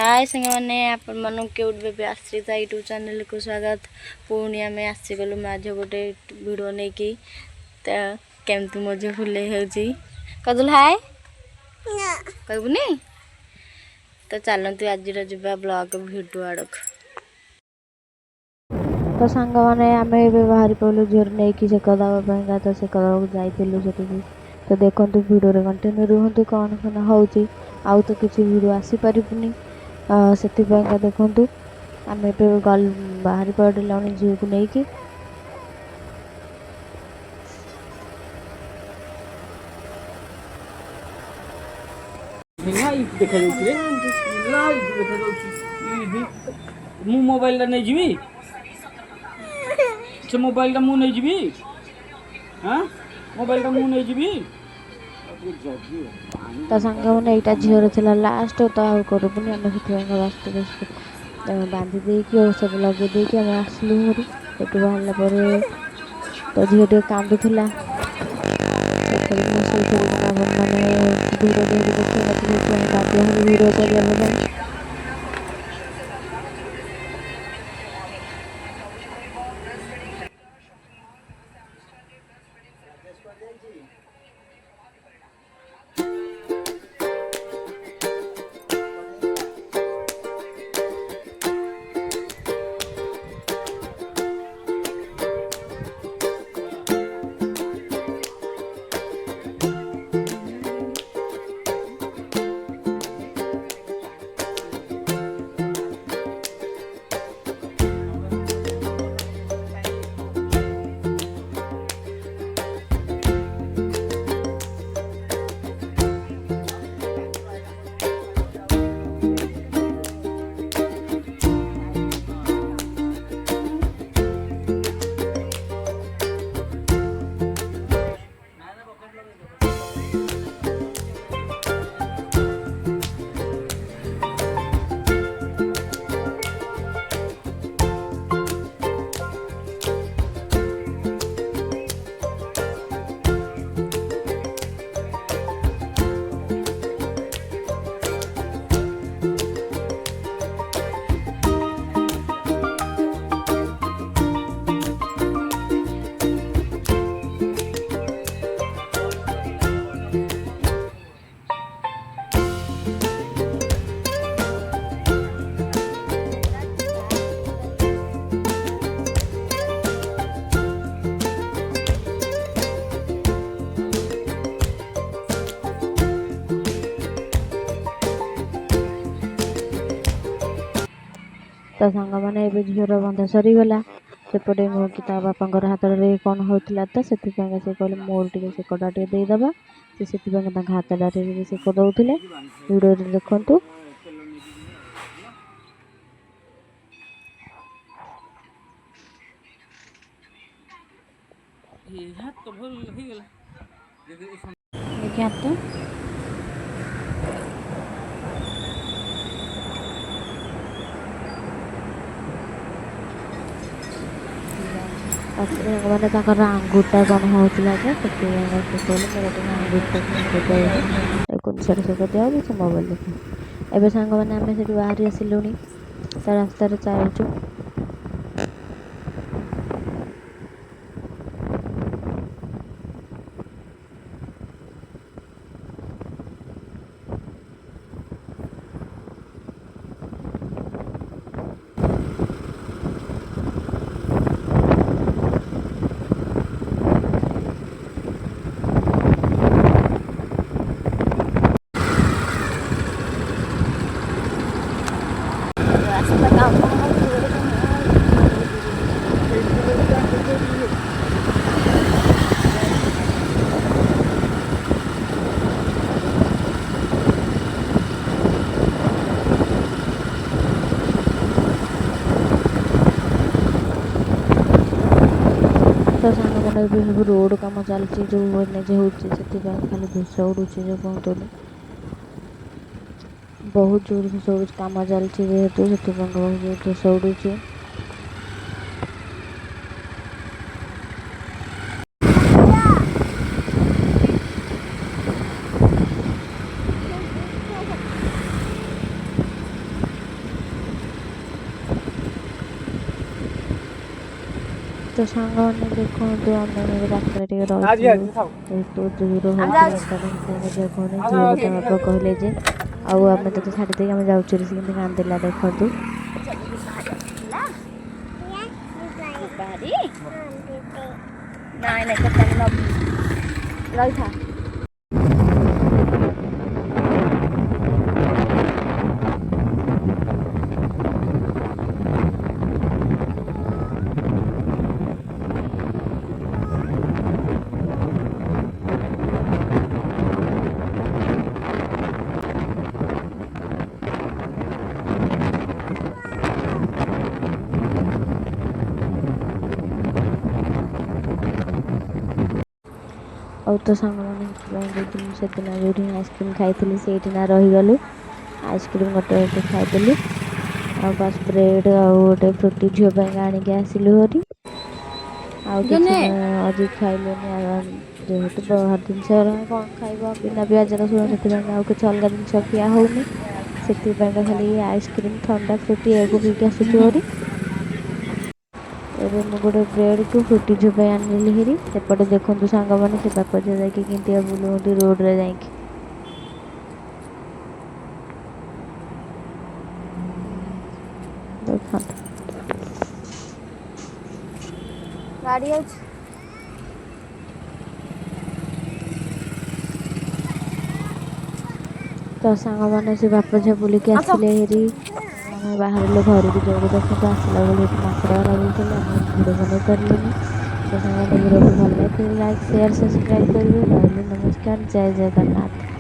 हाय सांग मैंने आपण मन क्यूट बेबी आश्रिता यूट्यूब चैनल को स्वागत। पुणी आम आसीगलु माझ गोटे भिडियो नहीं कि केमती मो झील फुले होदुल हाय कहबुनि तो चलतु आज जा ब्लॉग भिडियो आड़क। तो सांग मैंने आम ए बाहरी पड़ू झील नहीं कि से देवाई तो से जाइलु से तो देखु भिडियो कंटिन्यू रुहतु कौन कौन हो तो किसी भिडियो आसी पारिबुनी से देखु आम गल बाहरी पड़े झील को लेकिन मु मोबाइल नहीं जीवी से मोबाइल का मु नहीं जीवी हाँ मोबाइल का मु नहीं जीवी तो सांग मैंने यहाँ झील थी लास्ट तो आउ करूनी आम से बांधी देकी सब लगे देकी आम आसलु घर से बाहर पर तो झील टे कांदुला मैंने भिडियो देखिए बाध्य हल भिडियो करने तो सांग मैंने झील बंधा सरीगला सेपटे नुह कि बापा हाथ में कौन होता तो से कहले मोर टे सेकटा टे देदबा से हाथ डारे सेक दौले भिडियो देखु। मैंने आंगुरटा कौन होता तो कहले मेरे आंगुरटा से दिया से मोबाइल देख एवं सांग मैंने आम से बाहरी आसिलु रास्तार चलचु। तो सांग मैंने सब रोड कम चलती जो निजे होती खाली धूस उड़ू जो कहतुनि बहुत जोर धूस उड़ू कम चलती जेहेतु से बहुत जोर धूस उड़ू। तो ସାଙ୍ଗମାନେ ଦେଖନ୍ତୁ ଆମେ ଏବେ ରାସ୍ତାରେ ଟିକେ ଆଜି ରହିଥିଲୁ ଥାଉ ବହୁତ ଦୂର ହେଉଛି ରାସ୍ତାଟା ସେଥିପାଇଁ ଦେଖୁନି ଝିଅ ତା ବାପା କହିଲେ ଯେ ଆଉ ଆମେ ତତେ ଛାଡ଼ି ଦେଇକି ଆମେ ଯାଉଛୁ ସେ କେମିତି କାନ୍ଦିଲା ଦେଖନ୍ତୁ ନାଇଁ ନାଇଁ କେତେ ରହିଥା ଆଉ ତ ସାଙ୍ଗମାନେ ସେଥିପାଇଁ ସେଦିନ ଯେଉଁଠି ଆଇସ୍କ୍ରିମ୍ ଖାଇଥିଲି ସେଇଠି ନା ରହିଗଲୁ ଆଇସ୍କ୍ରିମ୍ ଗୋଟେ ଖାଇଦେଲୁ ଆଉ ବାସ୍ ବ୍ରେଡ଼୍ ଆଉ ଗୋଟେ ଫ୍ରୁଟି ଝିଅ ପାଇଁ ଆଣିକି ଆସିଲୁ ହେରି ଆଉ କିଛି ଆଜି ଖାଇଲୁନି ଯେହେତୁ ବାହାର ଜିନିଷ କ'ଣ ଖାଇବ ବିନା ପିଆଜ ରସୁଣ ସେଥିପାଇଁ ଆଉ କିଛି ଅଲଗା ଜିନିଷ ଖିଆ ହେଉନି ସେଥିପାଇଁକା ଖାଲି ଆଇସ୍କ୍ରିମ୍ ଥଣ୍ଡା ଫ୍ରୁଟି ଏହାକୁ ପିଇକି ଆସୁଛୁ ହେରି ଏବେ ମୁଁ ଗୋଟେ ବ୍ରେଡ଼୍କୁ ଫ୍ରୁଟି ଝିଅ ପାଇଁ ଆଣିଲି ହେରି ସେପଟେ ଦେଖନ୍ତୁ ସାଙ୍ଗମାନେ ସେ ବାପା ଝିଅ ଯାଇକି କେମିତିଆ ବୁଲୁଛନ୍ତି ରୋଡ଼ରେ ଯାଇକି ଦେଖନ୍ତୁ ଗାଡ଼ି ଅଛି ତ ସାଙ୍ଗମାନେ ସେ ବାପା ଝିଅ ବୁଲିକି ଆସିଲେ ହେରି ଆମେ ବାହାରିଲୁ ଘରକୁ ଯିବାକୁ ଦେଖନ୍ତୁ ଆସିଲା ବେଳେ ଏଠି ମାଙ୍କଡ଼ ବୁଲୁଥିଲେ ଆମେ ଭିଡ଼ିଓ ବନେଇ ପାରିଲୁନି ତ ସାଙ୍ଗମାନେ ଭିଡ଼ିଓକୁ ଭଲ ଲାଗିଲେ ଲାଇକ୍ ସେୟାର ସବସ୍କ୍ରାଇବ୍ କରିବେ ରହିଲି ନମସ୍କାର ଜୟ ଜଗନ୍ନାଥ।